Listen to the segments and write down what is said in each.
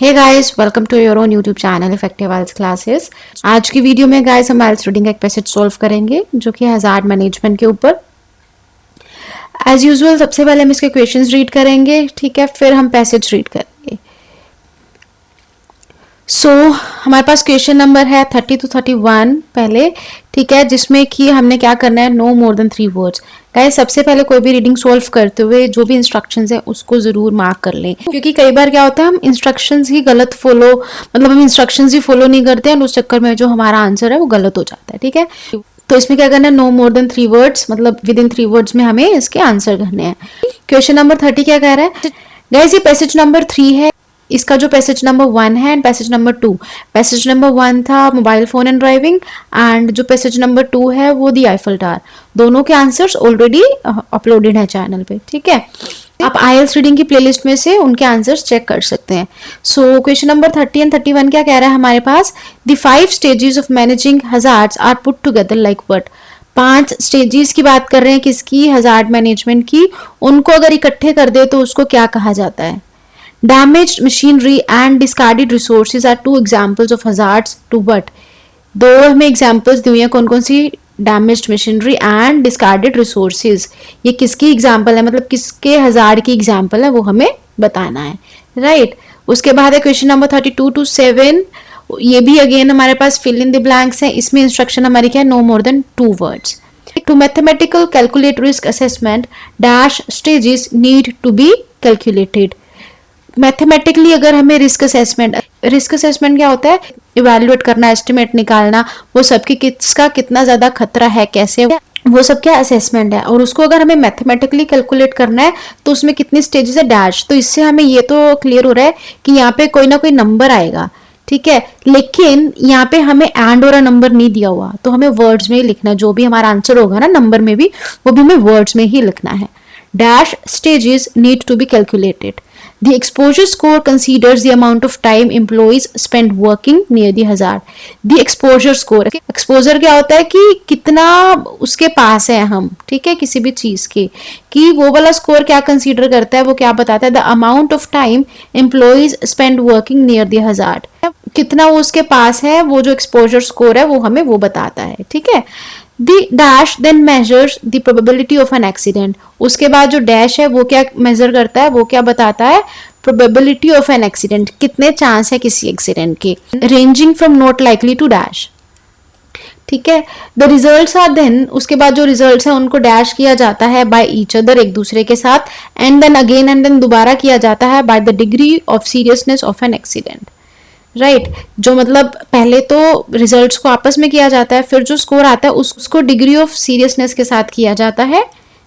Hey guys, welcome to your own YouTube channel effective IELTS classes. आज की video में guys हम आइल्स reading का एक पैसेज सॉल्व करेंगे जो कि हजार्ड मैनेजमेंट के ऊपर। एज यूजुअल सबसे पहले हम इसके क्वेश्चंस रीड करेंगे, ठीक है, फिर हम पैसेज रीड करेंगे। हमारे पास क्वेश्चन नंबर है 30 to 31 पहले, ठीक है, जिसमें कि हमने क्या करना है, no more than 3 words. Guys सबसे पहले कोई भी रीडिंग सॉल्व करते हुए जो भी इंस्ट्रक्शंस है उसको जरूर मार्क कर लें, क्योंकि कई बार क्या होता है हम इंस्ट्रक्शंस ही गलत फॉलो, मतलब हम इंस्ट्रक्शंस ही फॉलो नहीं करते हैं और उस चक्कर में जो हमारा आंसर है वो गलत हो जाता है, ठीक है। तो इसमें क्या करना है, नो मोर देन 3 वर्ड्स, मतलब विद इन 3 वर्ड्स में हमें इसके आंसर करने हैं। क्वेश्चन नंबर 30 क्या कह रहा है गाइस, ये पैसेज नंबर 3 है। इसका जो पैसेज नंबर 1 है and passage number 2, passage number 1 था mobile phone and driving, and जो पैसेज नंबर 2 है वो दी आईफल टावर। दोनों के आंसर्स ऑलरेडी अपलोडेड है चैनल पे, ठीक है। आप आईएल्स रीडिंग की प्लेलिस्ट में से उनके आंसर्स चेक कर सकते हैं। सो क्वेश्चन नंबर 30 एंड 31 क्या कह रहा है हमारे पास, the 5 stages of managing hazards are put together like what. 5 stages की बात कर रहे हैं, किसकी, हजार्ड मैनेजमेंट की। उनको अगर इकट्ठे कर दे तो उसको क्या कहा जाता है। Damaged machinery and discarded resources are 2 examples of hazards to what। दो हमें एग्जाम्पल्स दी हुई हैं, कौन कौन सी, damaged machinery and discarded resources. ये किसकी एग्जाम्पल है, मतलब किसके हजार्ड की एग्जाम्पल है वो हमें बताना है, राइट। उसके बाद है क्वेश्चन नंबर 32 to 7। ये भी अगेन हमारे पास फिल इन द ब्लैंक्स है। इसमें इंस्ट्रक्शन हमारी क्या है, no more than 2 words. To mathematical calculate risk assessment dash stages need to be calculated. Mathematically अगर हमें रिस्क असेसमेंट क्या होता है, इवैल्यूएट करना, एस्टिमेट निकालना, वो सबकी किसका कितना ज्यादा खतरा है, कैसे, वो सब क्या असेसमेंट है। और उसको अगर हमें मैथमेटिकली कैलकुलेट करना है तो उसमें कितनी स्टेजेस है, डैश। तो इससे हमें ये तो क्लियर हो रहा है कि यहाँ पे कोई ना कोई नंबर आएगा, ठीक है, लेकिन यहाँ पे हमें एंड और अ नंबर नहीं दिया हुआ, तो हमें वर्ड्स में ही लिखना है। जो भी हमारा आंसर होगा ना नंबर में भी, वो भी हमें वर्ड्स में ही लिखना है। Dash stages need to be calculated. The exposure score considers the amount of time employees spend working near the hazard. The exposure score, exposure क्या होता है कि कितना उसके पास है हम, ठीक है, किसी भी चीज के, कि वो वाला स्कोर क्या कंसीडर करता है, वो क्या बताता है, the amount of time employees spend working near the hazard. कितना वो उसके पास है, वो जो एक्सपोजर स्कोर है वो हमें वो बताता है, ठीक है। The dash then measures the probability of an accident. उसके बाद जो डैश है वो क्या मेजर करता है, वो क्या बताता है, probability of an accident, कितने चांस है किसी एक्सीडेंट के, ranging from not likely to dash, ठीक है। द रिजल्ट्स आर देन, उसके बाद जो रिजल्ट्स है उनको डैश किया जाता है बाय ईच अदर, एक दूसरे के साथ, and then again and then दोबारा किया जाता है by the degree of seriousness of an accident, right. जो मतलब पहले तो रिजल्ट्स को आपस में किया जाता है, फिर जो स्कोर आता है उसको डिग्री ऑफ सीरियसनेस के साथ किया जाता है।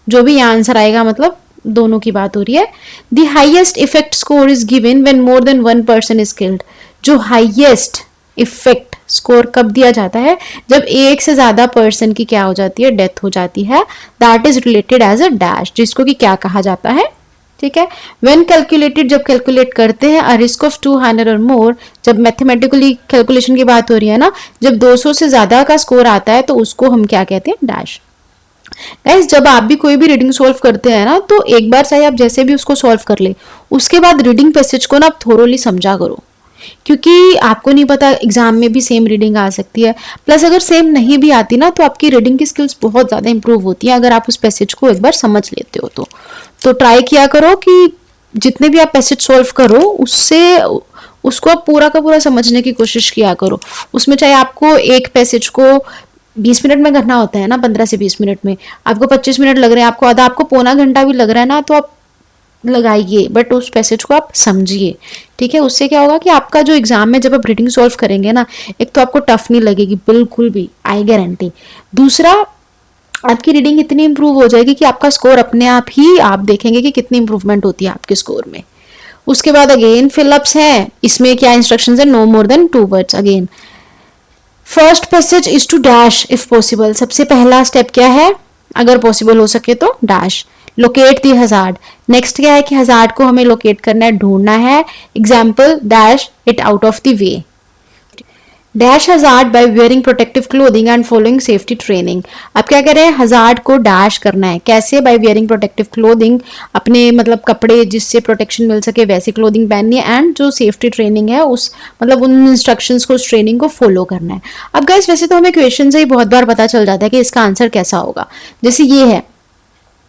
जो भी आंसर आएगा, मतलब दोनों की बात हो रही है। The highest effect score is given when more than 1 person is killed. जो हाईएस्ट इफेक्ट स्कोर कब दिया जाता है, जब एक से ज्यादा पर्सन की क्या हो जाती है, डेथ हो जाती है। That is related as a dash, जिसको कि क्या कहा जाता है, ठीक है। व्हेन कैलकुलेटेड, जब कैलकुलेट करते हैं, अ रिस्क ऑफ 200 और मोर, जब मैथमेटिकली कैलकुलेशन की बात हो रही है ना, जब 200 से ज्यादा का स्कोर आता है तो उसको हम क्या कहते हैं, डैश। गाइस जब आप भी कोई भी रीडिंग सॉल्व करते हैं ना, तो एक बार चाहे आप जैसे भी उसको सॉल्व कर ले, उसके बाद रीडिंग पैसेज को ना आप थोरोली समझा करो, क्योंकि आपको नहीं पता एग्जाम में भी सेम रीडिंग आ सकती है। प्लस अगर सेम नहीं भी आती ना, तो आपकी रीडिंग की स्किल्स बहुत ज्यादा इंप्रूव होती है अगर आप उस पैसेज को एक बार समझ लेते हो तो ट्राई किया करो कि जितने भी आप पैसेज सॉल्व करो उससे उसको आप पूरा का पूरा समझने की कोशिश किया करो। उसमें चाहे आपको एक पैसेज को 20 मिनट में करना होता है ना, 15 से 20 मिनट में, आपको 25 मिनट लग रहे हैं, आपको आधा, आपको पौना घंटा भी लग रहा है ना, तो आप लगाइए, बट उस पैसेज को आप समझिए, ठीक है। उससे क्या होगा कि आपका जो एग्जाम में जब आप रीडिंग सॉल्व करेंगे ना, एक तो आपको टफ नहीं लगेगी बिल्कुल भी, आई गारंटी। दूसरा, आपकी रीडिंग इतनी इंप्रूव हो जाएगी कि आपका स्कोर अपने आप ही, आप देखेंगे कि कितनी इंप्रूवमेंट होती है आपके स्कोर में। उसके बाद अगेन फिलअप्स है। इसमें क्या इंस्ट्रक्शंस है, no more than 2 words. Again first passage is to dash if possible. सबसे पहला स्टेप क्या है, अगर पॉसिबल हो सके तो डैश। लोकेट दी हजार्ड, नेक्स्ट क्या है कि हजार्ड को हमें लोकेट करना है, ढूंढना है। Example, dash it out of the way. Dash hazard by wearing protective clothing and following safety training. अब क्या कह रहे हैं, हजार्ड को डैश करना है कैसे, बाय वेयरिंग प्रोटेक्टिव क्लोथिंग, अपने मतलब कपड़े जिससे प्रोटेक्शन मिल सके वैसी क्लोथिंग पहननी है, एंड जो सेफ्टी ट्रेनिंग है उस मतलब उन इंस्ट्रक्शंस को, उस ट्रेनिंग को फॉलो करना है। अब गाइस वैसे तो हमें क्वेश्चन से ही बहुत बार पता चल जाता है कि इसका आंसर कैसा होगा। जैसे ये है,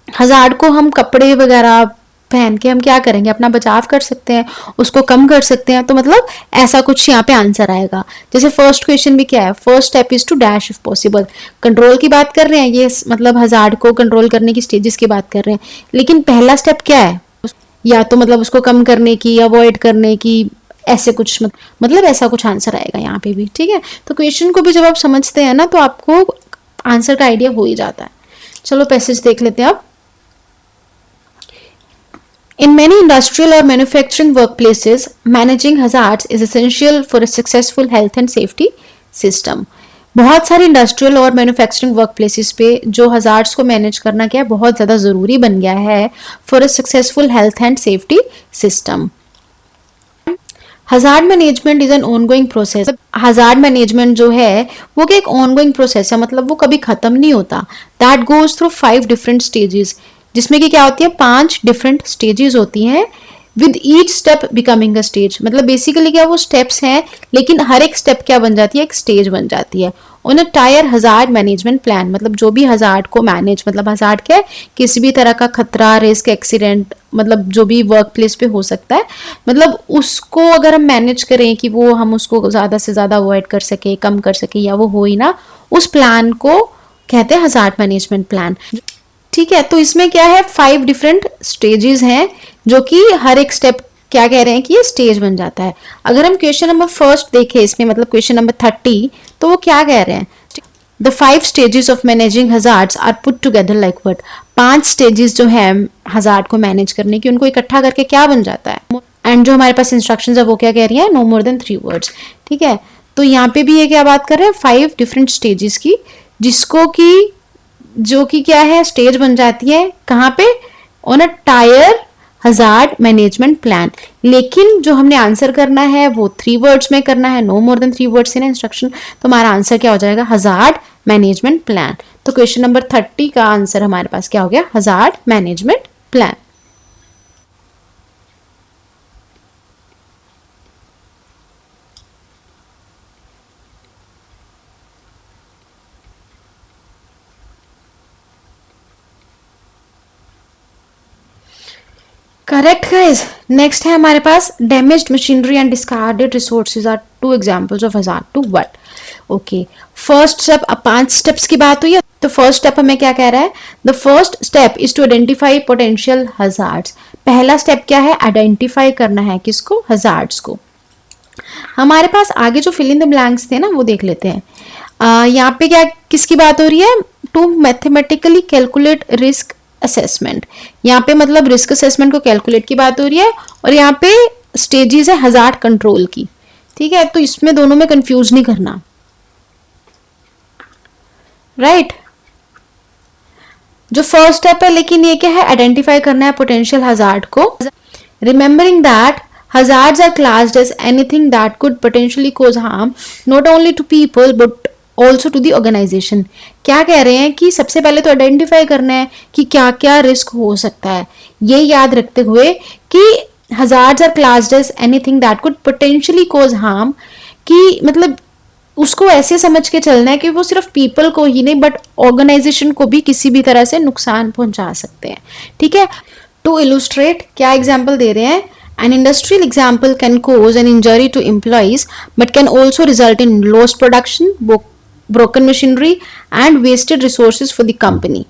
हजार्ड को हम कपड़े वगैरह पहन के हम क्या करेंगे, अपना बचाव कर सकते हैं, उसको कम कर सकते हैं, तो मतलब ऐसा कुछ यहाँ पे आंसर आएगा। जैसे फर्स्ट क्वेश्चन भी क्या है, first step is to dash if possible, control की बात कर रहे हैं, ये मतलब हजार्ड को कंट्रोल करने की स्टेजेस की बात कर रहे हैं, लेकिन पहला स्टेप क्या है, या तो मतलब उसको कम करने की, अवॉइड करने की, ऐसे कुछ मतलब ऐसा कुछ आंसर आएगा यहाँ पे भी। ठीक है, तो क्वेश्चन को भी जब आप समझते हैं ना तो आपको आंसर का आइडिया हो ही जाता है। चलो पैसेज देख लेते हैं अब। In many industrial or manufacturing workplaces, managing hazards is essential for a successful health and safety system. बहुत सारे इंडस्ट्रियल और मैन्युफैक्चरिंग वर्क प्लेसेस पे जो हजार्ड्स को मैनेज करना क्या है, बहुत ज़्यादा ज़रूरी बन गया है for a successful health and safety system. Hazard management is an ongoing process. Hazard management जो है वो एक ऑनगोइंग प्रोसेस है, मतलब वो कभी खत्म नहीं होता। That goes through 5 different stages, जिसमें कि क्या होती है, 5 डिफरेंट स्टेजेस होती हैं, with each step becoming a stage. मतलब बेसिकली क्या वो स्टेप्स हैं, लेकिन हर एक स्टेप क्या बन जाती है, एक स्टेज बन जाती है। On a tyre hazard management plan, मतलब जो भी हजार्ड को मैनेज, मतलब हजार्ड क्या है, किसी भी तरह का खतरा, रिस्क, एक्सीडेंट, मतलब जो भी वर्क प्लेस पे हो सकता है, मतलब उसको अगर हम मैनेज करें कि वो हम उसको ज़्यादा से ज़्यादा अवॉइड कर सके, कम कर सके, या वो हो ही ना, उस प्लान को कहते हैं हजार्ड मैनेजमेंट प्लान। ठीक है, तो इसमें क्या है, 5 डिफरेंट स्टेजेस हैं, जो कि हर एक स्टेप क्या कह रहे हैं कि ये स्टेज बन जाता है। अगर हम क्वेश्चन नंबर फर्स्ट देखें इसमें, मतलब क्वेश्चन नंबर 30, तो वो क्या कह रहे हैं, the 5 stages of managing hazards are put together like what. 5 stages जो है हजार्ड को मैनेज करने की, उनको इकट्ठा करके क्या बन जाता है। एंड जो हमारे पास इंस्ट्रक्शंस है वो क्या कह रही है, नो मोर देन 3 वर्ड्स। ठीक है, तो यहाँ पे भी ये क्या बात कर रहे हैं, 5 डिफरेंट स्टेजेस की, जिसको कि जो कि क्या है, स्टेज बन जाती है कहाँ पे, on a tyre hazard management plan. लेकिन जो हमने आंसर करना है वो 3 वर्ड्स में करना है, no more than 3 words in instruction, तो हमारा आंसर क्या हो जाएगा, हजार्ड मैनेजमेंट प्लान। तो क्वेश्चन नंबर 30 का आंसर हमारे पास क्या हो गया, hazard management plan. Correct guys. Next है हमारे पास damaged machinery and discarded resources are 2 examples of hazard to what. Okay, first step, अब 5 स्टेप्स की बात हुई है, तो फर्स्ट स्टेप हमें क्या कह रहा है, the first step is to identify potential hazards. पहला स्टेप क्या है, आइडेंटिफाई करना है किसको, हजार्ड्स को। हमारे पास आगे जो फिल इन द ब्लैंक्स थे ना वो देख लेते हैं। यहाँ पे क्या किसकी बात हो रही है, to mathematically calculate risk assessment. यहाँ पे मतलब रिस्क असेसमेंट को कैलकुलेट की बात हो रही है, और यहाँ पे स्टेजेस है हजार्ड कंट्रोल की। ठीक है, तो इसमें दोनों में कंफ्यूज नहीं करना, राइट। जो फर्स्ट स्टेप है, लेकिन ये क्या है, आइडेंटिफाई करना है पोटेंशियल हजार्ड को। Remembering that hazards are classed as anything that could potentially cause harm not only to people but also to the organization। क्या कह रहे हैं कि सबसे पहले तो आइडेंटिफाई करना है कि क्या क्या रिस्क हो सकता है, ये याद रखते हुए कि hazards are classed as anything that could potentially cause harm, कि मतलब उसको ऐसे समझ के चलना है कि वो सिर्फ पीपल को ही नहीं बट ऑर्गेनाइजेशन को भी किसी भी तरह से नुकसान पहुंचा सकते हैं। ठीक है, टू इलुस्ट्रेट क्या एग्जाम्पल दे रहे हैं, an industrial example can cause an injury to employees but can also result in lost production, broken machinery and wasted resources for the company।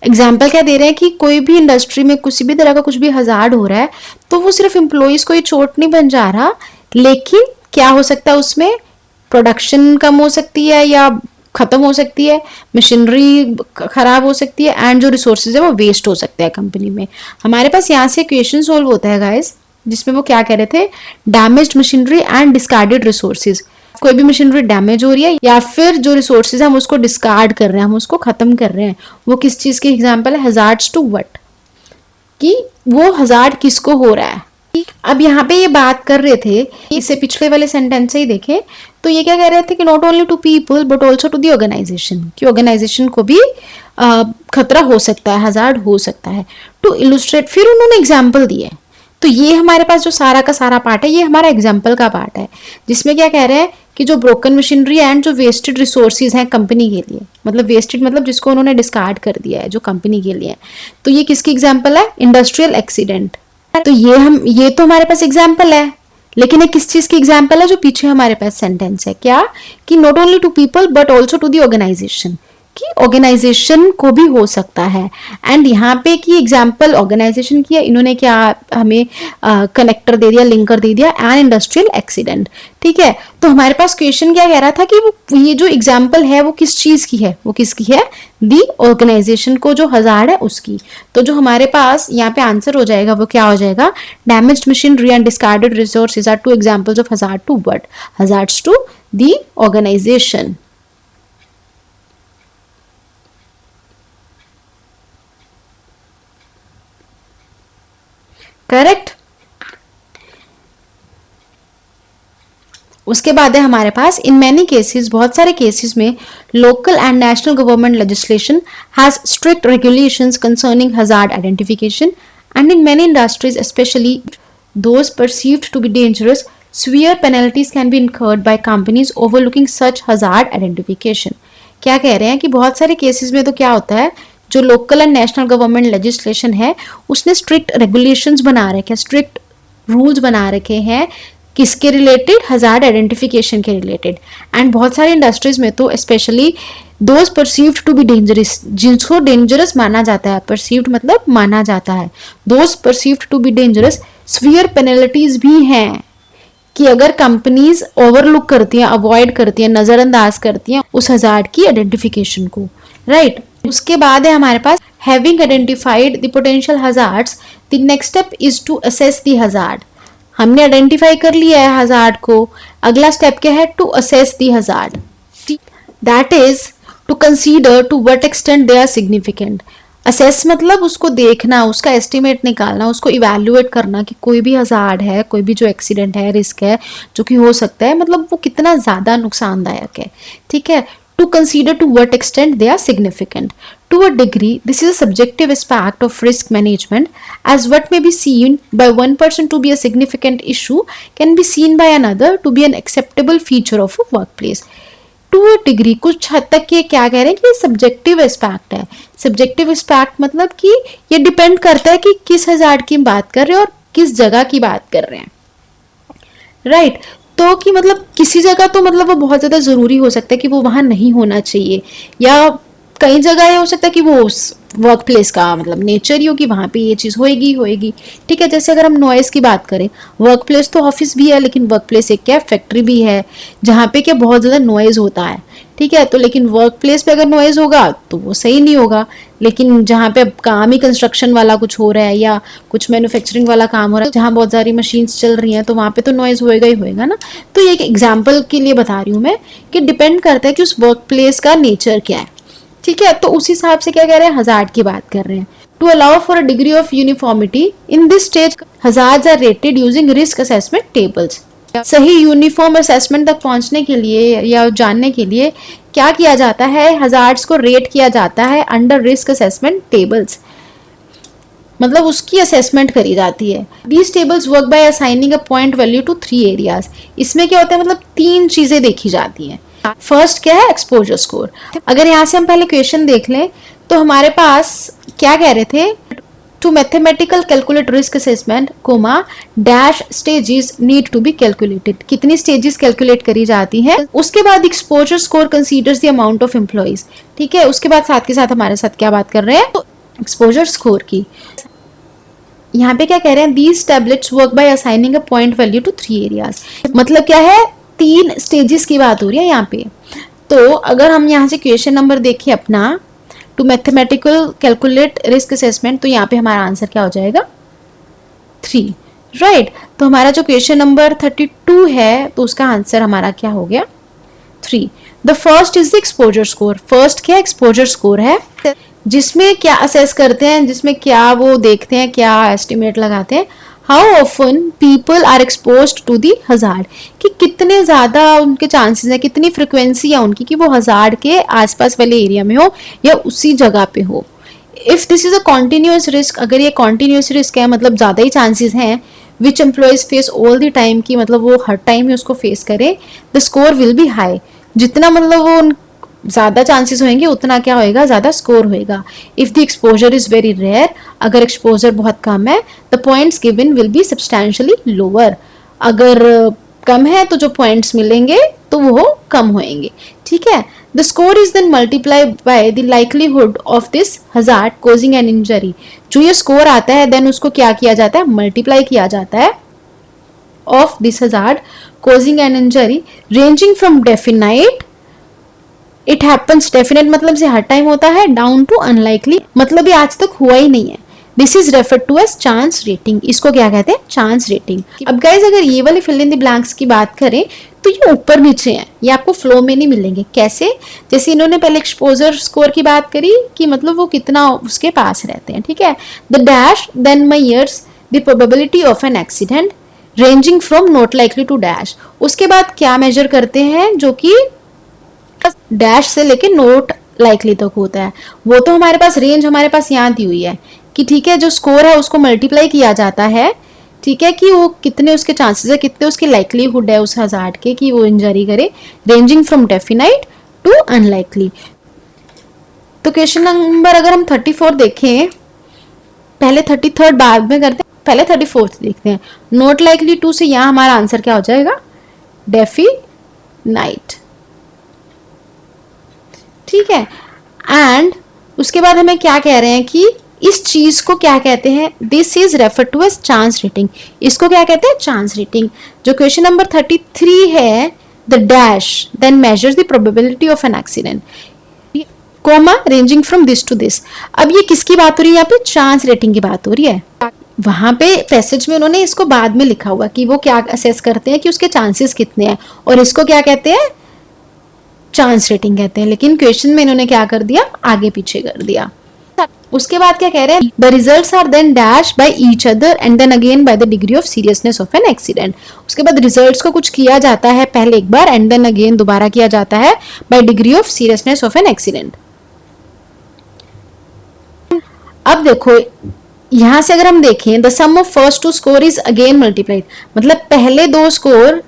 Example क्या दे रहे हैं कि कोई भी इंडस्ट्री में किसी भी तरह का कुछ भी हजार्ड हो रहा है तो वो सिर्फ एम्प्लॉयज को ही चोट नहीं बन जा रहा, लेकिन क्या हो सकता है, उसमें प्रोडक्शन कम हो सकती है या खत्म हो सकती है, मशीनरी खराब हो सकती है, एंड जो रिसोर्सेज है वो वेस्ट हो सकते हैं कंपनी में। हमारे पास यहाँ से क्वेश्चन सोल्व होता है गाइस, जिसमें वो क्या कह रहे थे, damaged machinery and discarded resources. कोई भी मशीनरी डैमेज हो रही है या फिर जो रिसोर्सेज हम उसको डिस्कार्ड कर रहे हैं, हम उसको खत्म कर रहे हैं, वो किस चीज की एग्जाम्पल है, हजार्ड्स टू व्हाट, कि वो हजार्ड किसको हो रहा है, अब यहाँ पे ये बात कर रहे थे, इससे पिछले वाले सेंटेंस से ही देखें तो ये क्या कह रहे थे कि not only to people but also to the organisation, कि ऑर्गेनाइजेशन को भी खतरा हो सकता है, हजार्ड हो सकता है। टू इलुस्ट्रेट, फिर उन्होंने एग्जाम्पल दिए। तो ये हमारे पास जो सारा का सारा पार्ट है, ये हमारा एग्जाम्पल का पार्ट है, जिसमें क्या कह रहे हैं कि जो ब्रोकन मशीनरी एंड जो वेस्टेड रिसोर्सेज हैं कंपनी के लिए, मतलब वेस्टेड मतलब जिसको उन्होंने डिस्कार्ड कर दिया है, जो कंपनी के लिए। तो ये किसकी एग्जाम्पल है? Industrial accident. तो ये तो हमारे पास एग्जाम्पल है, लेकिन ये किस चीज की एग्जाम्पल है? जो पीछे हमारे पास सेंटेंस है, क्या कि not only to people but also to the organisation, कि ऑर्गेनाइजेशन को भी हो सकता है। एंड यहाँ पे की एग्जाम्पल ऑर्गेनाइजेशन की है, इन्होंने क्या हमें कनेक्टर दे दिया, लिंकर दे दिया, एंड इंडस्ट्रियल एक्सीडेंट। ठीक है, तो हमारे पास क्वेश्चन क्या कह रहा था कि ये जो एग्जाम्पल है वो किस चीज की है? वो किसकी है? दी ऑर्गेनाइजेशन को जो हजार्ड है उसकी। तो जो हमारे पास यहाँ पे आंसर हो जाएगा वो क्या हो जाएगा? Damaged machinery and discarded resources are two examples of hazard to what? Hazards to the organisation. Correct. उसके बाद है हमारे पास इन मैनी केसेस, बहुत सारे केसेस में local and national government legislation has strict regulations concerning hazard identification and in many industries specially those perceived to be dangerous severe penalties can be incurred by companies overlooking such hazard identification। क्या कह रहे हैं कि बहुत सारे cases में तो क्या होता है, जो local and national government legislation है उसने स्ट्रिक्ट रेगुलेशंस बना रखे हैं, स्ट्रिक्ट रूल्स बना रखे हैं, किसके रिलेटेड? हजार्ड आइडेंटिफिकेशन के रिलेटेड। एंड बहुत सारी इंडस्ट्रीज में तो specially those perceived to be dangerous, जिनको डेंजरस माना जाता है, परसीव्ड मतलब माना जाता है, those perceived to be dangerous severe penalties भी हैं, कि अगर कंपनीज ओवरलुक करती हैं, अवॉइड करती हैं, नजरअंदाज करती हैं उस हजार्ड की आइडेंटिफिकेशन को, राइट। उसके बाद है हमारे पास having identified the potential hazards the next step is to assess the hazard. हमने आइडेंटिफाई कर लिया है हजार्ड को, अगला स्टेप क्या है? To assess the hazard, that is to consider to what extent they are significant. Assess मतलब उसको देखना, उसका एस्टिमेट निकालना, उसको इवैल्यूएट करना कि कोई भी हजार्ड है, कोई भी जो एक्सीडेंट है, रिस्क है जो कि हो सकता है, मतलब वो कितना ज्यादा नुकसानदायक है। ठीक है, to consider to what extent they are significant. To a degree, this is a subjective aspect of risk management, as what may be seen by one person to be a significant issue can be seen by another to be an acceptable feature of a workplace. To a degree, कुछ हद तक ये क्या कह रहे हैं कि ये सब्जेक्टिव एस्पेक्ट है। सब्जेक्टिव एस्पेक्ट मतलब कि ये डिपेंड करता है कि किस हजार्ड की बात कर रहे हैं और किस जगह की बात कर रहे हैं, राइट। तो कि मतलब किसी जगह तो मतलब वो बहुत ज्यादा जरूरी हो सकता है कि वो वहां नहीं होना चाहिए, या कई जगह ये हो सकता है कि वो उस वर्क प्लेस का मतलब नेचर ही हो कि वहाँ पे ये चीज़ होएगी। ठीक है, जैसे अगर हम नॉइज़ की बात करें, वर्क प्लेस तो ऑफिस भी है, लेकिन वर्क प्लेस एक क्या फैक्ट्री भी है जहाँ पे क्या बहुत ज़्यादा नॉइज़ होता है। ठीक है, तो लेकिन वर्क प्लेस पे अगर नॉइज़ होगा तो वो सही नहीं होगा, लेकिन जहाँ पे अब काम ही कंस्ट्रक्शन वाला कुछ हो रहा है या कुछ मैन्युफैक्चरिंग वाला काम हो रहा है, जहाँ बहुत सारी मशीन्स चल रही हैं, तो वहाँ पे तो नॉइज़ होएगा ही होएगा ना। तो ये एक एग्जाम्पल के लिए बता रही हूँ मैं कि डिपेंड करता है कि उस वर्क प्लेस का नेचर क्या है। ठीक है, तो उस हिसाब से क्या कह रहे हैं? हजार्ड की बात कर रहे हैं। To allow for a degree of uniformity in this stage hazards are rated using risk assessment tables. सही यूनिफॉर्म असेसमेंट तक पहुंचने के लिए या जानने के लिए क्या किया जाता है? हजार्ड्स को रेट किया जाता है अंडर रिस्क असेसमेंट टेबल्स, मतलब उसकी असेसमेंट करी जाती है। These tables work by assigning a point value to 3 areas. इसमें क्या होता है? मतलब 3 चीजें देखी जाती हैं। फर्स्ट क्या है? Exposure score. अगर यहाँ से हम पहले क्वेश्चन देख लें तो हमारे पास क्या कह रहे थे? To mathematical calculate risk assessment comma dash stages need to be calculated. कितनी स्टेजेस कैलकुलेट करी जाती हैं? उसके बाद exposure score considers the amount of employees. ठीक है, उसके बाद साथ के साथ हमारे साथ क्या बात कर रहे हैं? तो एक्सपोजर स्कोर की। यहाँ पे क्या कह रहे हैं? These tablets work by assigning a point value to 3 areas. मतलब क्या है? 3 स्टेजेस की बात हो रही है यहाँ पे। तो अगर हम यहाँ से क्वेश्चन नंबर देखें अपना, to mathematical calculate risk assessment, तो यहाँ पे हमारा आंसर क्या हो जाएगा? 3, राइट। तो हमारा जो क्वेश्चन नंबर 32 है तो उसका आंसर हमारा क्या हो गया? 3। The first is the exposure score. First क्या एक्सपोजर स्कोर है, जिसमें क्या असेस करते हैं, जिसमें क्या वो देखते हैं, क्या एस्टिमेट लगाते हैं? How often people are exposed to the hazard, कि कितने ज़्यादा उनके चांसेस है, कितनी फ्रिक्वेंसी है उनकी कि वो हजार्ड के आसपास वाले एरिया में हो या उसी जगह पे हो. If this is a continuous risk, अगर ये कॉन्टिन्यूस रिस्क है मतलब ज़्यादा ही चांसेस हैं, which employees face all the time, की मतलब वो हर टाइम ही उसको फेस करें, the score will be high. जितना मतलब वो ज़्यादा चांसेस होंगे उतना क्या होएगा, ज़्यादा स्कोर होएगा. If the exposure is very rare, अगर एक्सपोजर बहुत कम है, the points given will be substantially lower. अगर कम है तो जो पॉइंट्स मिलेंगे तो वो कम होएंगे. ठीक है. The score is then multiply by the likelihood of this hazard causing an injury. जो ये स्कोर आता है देन उसको क्या किया जाता है, मल्टीप्लाई किया जाता है of this hazard causing an injury ranging from definite, it happens definite मतलब से हर टाइम होता है, डाउन टू अनलाइकली मतलब ये आज तक हुआ ही नहीं है. This is referred to as chance rating. इसको क्या कहते हैं, चांस रेटिंग. अब गाइज अगर ये वाले फिल इन द ब्लैंक्स की बात करें तो ये ऊपर नीचे हैं, ये आपको फ्लो में नहीं मिलेंगे. कैसे, जैसे इन्होंने पहले एक्सपोजर स्कोर की बात करी कि मतलब वो कितना उसके पास रहते हैं. ठीक है. The dash then measures the probability of an accident ranging from not likely to dash. उसके बाद क्या मेजर करते हैं, जो कि डैश से लेके नोट लाइकली तक होता है. वो तो हमारे पास रेंज हमारे पास यहाँ दी हुई है कि ठीक है जो स्कोर है उसको मल्टीप्लाई किया जाता है. ठीक है, कि वो कितने उसके चांसेस है, कितने उसकी लाइकलीहुड है उस हजार्ड के कि वो इंजरी करे, ranging from definite to unlikely. तो क्वेश्चन नंबर अगर हम 34 देखें, पहले 33 बाद में करते हैं, पहले 34 देखते हैं. नॉट लाइकली टू से यहाँ हमारा आंसर क्या हो जाएगा, डेफिनाइट. ठीक है. एंड उसके बाद हमें क्या कह रहे हैं कि इस चीज को क्या कहते हैं, this is refer to as chance rating. इसको क्या कहते हैं, चांस रेटिंग. जो क्वेश्चन नंबर 33 है, the dash then measures the probability of an accident comma ranging from this to this. अब ये किसकी बात हो रही है, यहाँ पे चांस रेटिंग की बात हो रही है. वहां पे पैसेज में उन्होंने इसको बाद में लिखा हुआ कि वो क्या असेस करते हैं कि उसके चांसेस कितने हैं, और इसको क्या कहते हैं, चांस रेटिंग कहते हैं. लेकिन क्वेश्चन में इन्होंने क्या कर दिया, आगे पीछे कर दिया. उसके बाद क्या कह रहे हैं, the results are then dash by each other and then again by the degree of seriousness of an accident. उसके बाद रिजल्ट्स को कुछ किया जाता है पहले एक बार एंड देन अगेन दोबारा किया जाता है by degree of seriousness of an accident. अब देखो यहां से अगर हम देखें, the sum of first two score is again multiplied, मतलब पहले दो स्कोर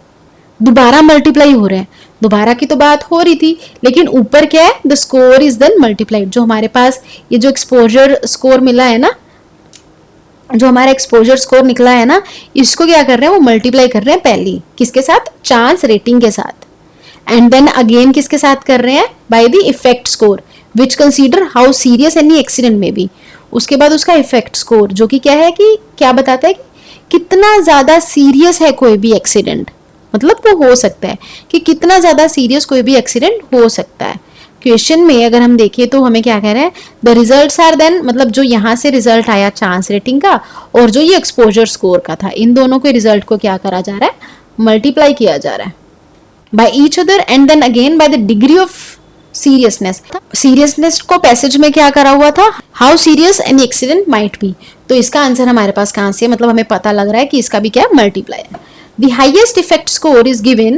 दोबारा मल्टीप्लाई हो रहे हैं. दोबारा की तो बात हो रही थी, लेकिन ऊपर क्या है, the score is then multiplied. जो हमारे पास ये जो एक्सपोजर स्कोर मिला है ना, जो हमारा एक्सपोजर स्कोर निकला है ना, इसको क्या कर रहे हैं, वो मल्टीप्लाई कर रहे हैं पहली किसके साथ, चांस रेटिंग के साथ. एंड देन अगेन किसके साथ कर रहे हैं, by the effect score which consider how serious any accident में बी. उसके बाद उसका इफेक्ट स्कोर जो कि क्या है, कि क्या बताता है कि कितना ज्यादा सीरियस है कोई भी एक्सीडेंट, मतलब वो हो सकता है कि कितना ज्यादा सीरियस कोई भी एक्सीडेंट हो सकता है. क्वेश्चन में अगर हम देखें तो हमें क्या कह रहे हैं, द रिजल्ट्स आर देन मतलब जो यहाँ से रिजल्ट आया चांस रेटिंग का और जो ये एक्सपोजर स्कोर का था, इन दोनों के रिजल्ट को क्या करा जा रहा है, मल्टीप्लाई किया जा रहा है by each other and then again by the degree of seriousness. Seriousness को पैसेज में क्या करा हुआ था, how serious any accident might be. तो इसका आंसर हमारे पास कहां से, मतलब हमें पता लग रहा है कि इसका भी क्या मल्टीप्लाई है. The highest effect score is given.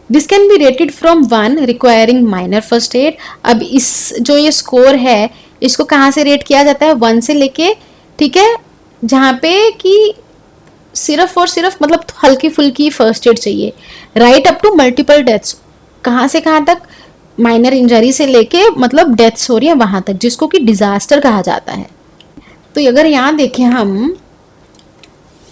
This can be rated from 1 requiring minor first aid. अब इस जो ये स्कोर है इसको कहाँ से रेट किया जाता है, 1 से लेके, ठीक है, जहाँ पे कि सिर्फ और सिर्फ मतलब हल्की फुल्की फर्स्ट एड चाहिए, right up to multiple deaths. कहाँ से कहाँ तक, माइनर इंजरी से लेके मतलब डेथ्स हो रही है वहां तक, जिसको कि डिजास्टर कहा जाता है. तो अगर यहाँ देखें हम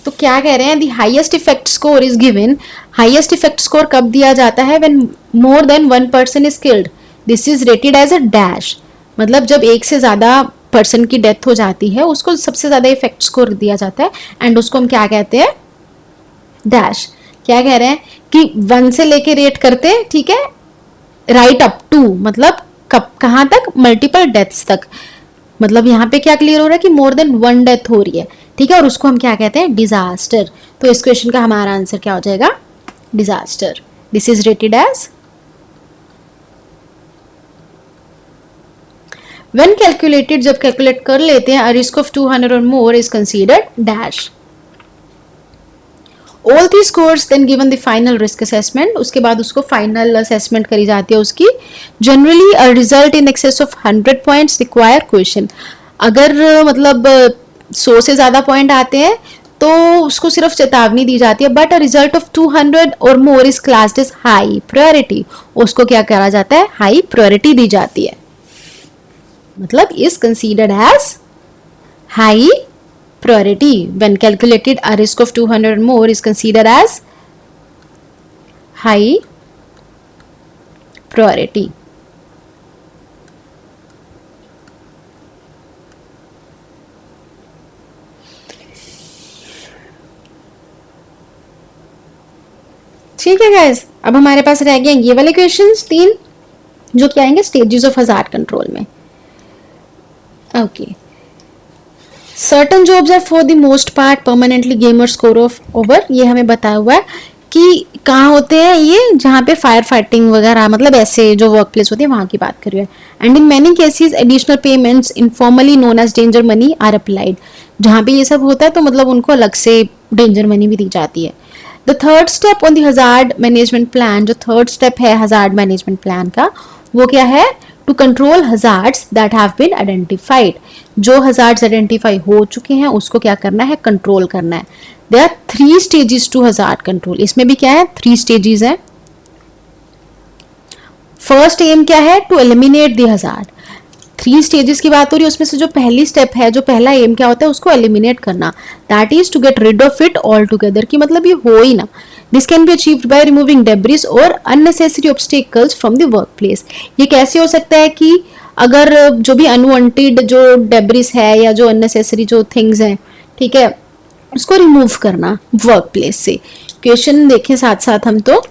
तो क्या कह रहे हैं, the highest effect score is given. Highest effect score कब दिया जाता है, when more than 1 person is killed. This is rated as a dash, मतलब जब एक से ज्यादा पर्सन की डेथ हो जाती है उसको सबसे ज्यादा इफेक्ट स्कोर दिया जाता है एंड उसको हम क्या कहते हैं, डैश. क्या कह रहे हैं कि 1 से लेके रेट करते हैं, ठीक है, राइट अप टू मतलब कब कहाँ तक, मल्टीपल डेथ्स तक. मतलब यहाँ पे क्या क्लियर हो रहा है कि मोर देन 1 डेथ हो रही है, ठीक है, और उसको हम क्या कहते हैं, डिजास्टर. तो इस क्वेश्चन का हमारा आंसर क्या हो जाएगा, disaster. This is rated as. When calculated, जब कैलकुलेट कर लेते हैं, a risk of 200 or more is considered dash. All three scores then given the final risk assessment, उसके बाद उसको फाइनल असेसमेंट करी जाती है उसकी। Generally a result in excess of 100 points require question, अगर मतलब 100 से ज़्यादा पॉइंट आते हैं तो उसको सिर्फ चेतावनी दी जाती है। But a result of 200 or more is classed as high priority, उसको क्या करा जाता है, हाई प्रायोरिटी दी जाती है, मतलब is considered as high priority. When calculated, a risk of 200 more is considered as high priority. ठीक है गाइस, अब हमारे पास रह गए ये वाले क्वेश्चंस 3 जो क्या आएंगे स्टेजेस ऑफ हजार्ड कंट्रोल में। Okay, certain jobs are for the most part permanently gamer score of over, ये हमें बताया हुआ है कि कहाँ होते हैं ये, जहाँ पे फायर फाइटिंग वगैरह, मतलब ऐसे जो वर्क प्लेस होती है वहाँ की बात कर रही है। And in many cases additional payments informally known as danger money are applied, जहाँ पे ये सब होता है तो मतलब उनको अलग से डेंजर मनी भी दी जाती है। The third step on the hazard management plan, जो थर्ड स्टेप है हजार्ड मैनेजमेंट प्लान का, वो क्या है, to control hazards that have been identified, जो हजार्ड्स आइडेंटिफाई हो चुके हैं उसको क्या करना है, कंट्रोल करना है। There are 3 stages to hazard control, इसमें भी क्या है 3 स्टेजेस है। फर्स्ट एम क्या है, to eliminate the hazard, 3 stages की बात हो रही है, उसमें से जो पहली स्टेप है, जो पहला एम क्या होता है, उसको एलिमिनेट करना, that is to get rid of it altogether, की मतलब ये हो ही ना। This can be achieved by removing debris और unnecessary obstacles from the workplace. ये कैसे हो सकता है कि अगर जो भी अनवांटेड जो डेब्रिस है या जो अननेसेसरी जो थिंग्स हैं, ठीक है, उसको रिमूव करना वर्क प्लेस से। क्वेश्चन देखें साथ साथ हम, तो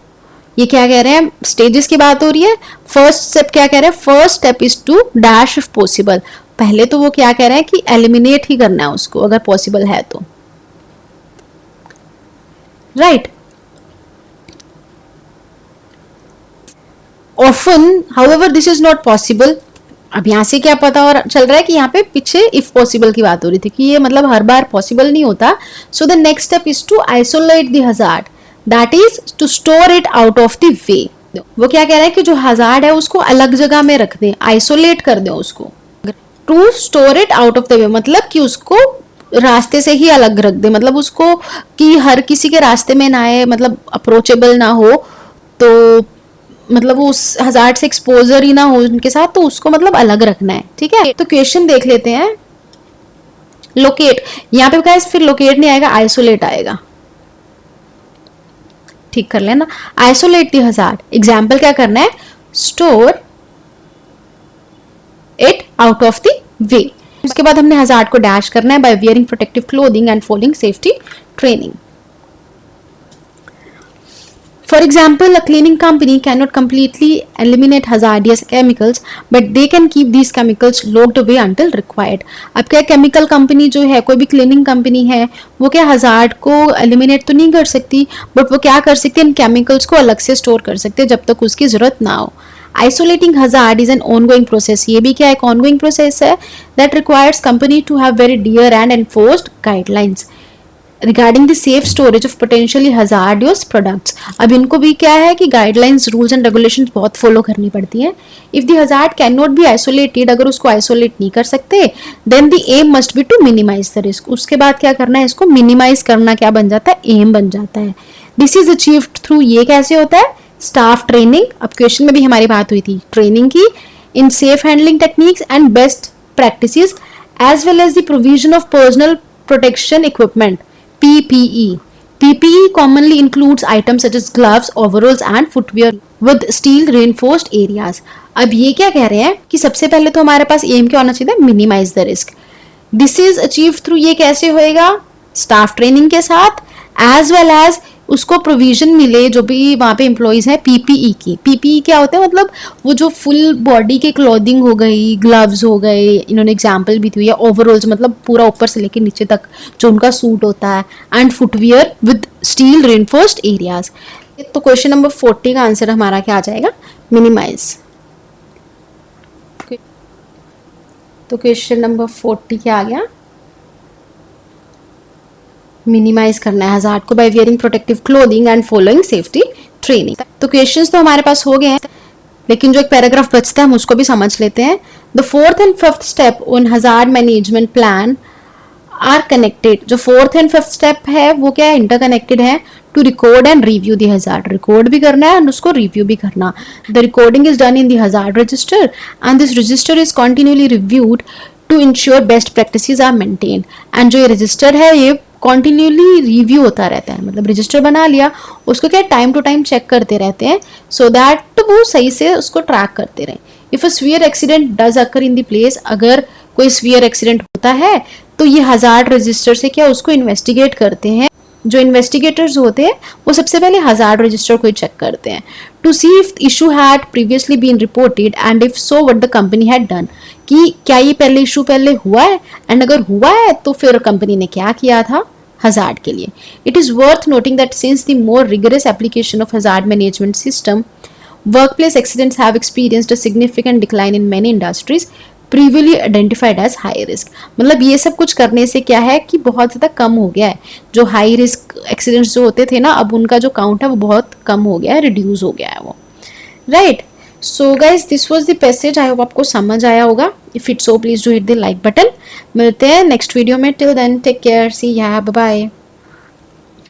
ये क्या कह रहे हैं, स्टेजेस की बात हो रही है। फर्स्ट स्टेप क्या कह रहे हैं, first step is to dash if possible, पहले तो वो क्या कह रहे हैं कि एलिमिनेट ही करना है उसको अगर पॉसिबल है तो, right. Often however this is not possible, अब यहाँ से क्या पता और चल रहा है कि यहाँ पे पीछे इफ पॉसिबल की बात हो रही थी कि ये मतलब हर बार पॉसिबल नहीं होता। So the next step is to isolate the hazard, that is to store it out of the way. वो क्या कह रहा है कि जो हजार्ड है उसको अलग जगह में रख दें, आइसोलेट कर दें उसको। To store it out of the way मतलब कि उसको रास्ते से ही अलग रख दे, मतलब उसको कि हर किसी के रास्ते में ना आए, मतलब अप्रोचेबल ना हो, तो मतलब उस हजार्ड से एक्सपोजर ही ना हो उनके साथ, तो उसको मतलब अलग रखना है, ठीक है। तो क्वेश्चन देख लेते हैं। लोकेट, यहाँ पे गाइस फिर लोकेट नहीं आएगा, आइसोलेट आएगा, ठीक कर लेना। आइसोलेट द हजार्ड, एग्जाम्पल क्या करना है, store it out of the way. उसके बाद हमने हजार्ड को डैश करना है by wearing protective clothing and following safety training. For example, a cleaning company cannot completely eliminate hazardous chemicals, but they can keep these chemicals locked away until required. अब क्या chemical company जो है, कोई भी cleaning company है, वो क्या hazard को एलिमिनेट तो नहीं कर सकती, बट वो क्या कर सकती है, इन केमिकल्स को अलग से स्टोर कर सकते हैं जब तक उसकी जरूरत ना हो। Isolating hazard is an ongoing process. ये भी क्या एक ongoing process है that requires company to have very dear and enforced guidelines regarding the safe storage of potentially hazardous products. अब इनको भी क्या है कि guidelines, rules and regulations बहुत follow करनी पड़ती हैं। If the hazard cannot be isolated, अगर उसको isolate नहीं कर सकते, then the aim must be to minimize the risk. उसके बाद क्या करना है, इसको minimize करना क्या बन जाता है, aim बन जाता है। This is achieved through, ये कैसे होता है, स्टाफ ट्रेनिंग। अब क्वेश्चन में भी हमारी बात हुई थी ट्रेनिंग की, in safe handling techniques and best practices as well as the provision of personal protection equipment PPE. PPE commonly includes items such as gloves, overalls and footwear with steel reinforced areas. अब ये क्या कह रहे हैं कि सबसे पहले तो हमारे पास एम क्या होना चाहिए, minimise the risk. This is achieve through, ये कैसे होएगा, स्टाफ ट्रेनिंग के साथ, एज वेल एज उसको प्रोविजन मिले जो भी वहाँ पे एम्प्लॉयज हैं पीपीई की। पीपीई क्या होता है, मतलब वो जो फुल बॉडी के क्लॉथिंग हो गई, ग्लव्स हो गए, इन्होंने एग्जांपल भी दी है, ओवरऑल्स मतलब पूरा ऊपर से लेकर नीचे तक जो उनका सूट होता है, and footwear with steel reinforced areas. तो क्वेश्चन नंबर 40 का आंसर हमारा क्या आ जाएगा, मिनिमाइज। तो क्वेश्चन नंबर 40 क्या आ गया, मिनिमाइज करना है हजार्ड को by wearing protective clothing and following safety training. तो क्वेश्चंस तो हमारे पास हो गए हैं, लेकिन जो एक पैराग्राफ बचता है हम उसको भी समझ लेते हैं। The fourth and fifth step on hazard management plan are connected. जो फोर्थ एंड फिफ्थ स्टेप है वो क्या है, इंटरकनेक्टेड है। To record and review the hazard, record भी करना है और उसको रिव्यू भी करना। The recording is done in the hazard register and this register is continuously reviewed to ensure best practices are maintained. And जो ये रजिस्टर है ये कॉन्टिन्यूली रिव्यू होता रहता है, मतलब रजिस्टर बना लिया, उसको क्या टाइम टू टाइम चेक करते रहते हैं, सो दैट वो सही से उसको ट्रैक करते रहें। If a sphere accident does occur in the place, अगर कोई स्फीयर एक्सीडेंट होता है तो ये हजार्ड रजिस्टर से क्या उसको इन्वेस्टिगेट करते हैं। जो इन्वेस्टिगेटर्स होते हैं वो सबसे पहले हजार्ड रजिस्टर को चेक करते हैं to see if issue had previously been reported and if so what the company had done, कि क्या ये पहले इशू पहले हुआ है, एंड अगर हुआ है तो फिर कंपनी ने क्या किया था हजार्ड के लिए। It is worth noting that since the more rigorous application of hazard management system, workplace accidents have experienced a significant decline in many industries previously identified as high risk। मतलब ये सब कुछ करने से क्या है कि बहुत ज़्यादा कम हो गया है, जो हाई रिस्क एक्सीडेंट्स जो होते थे ना, अब उनका जो काउंट है वो बहुत कम हो गया है, रिड्यूस हो गया है वो, right. So guys this was the passage, I hope आपको समझ आया होगा। If it's so please do hit the like button. मिलते हैं नेक्स्ट वीडियो में, टिल देन टेक केयर, सी या बाय बाय।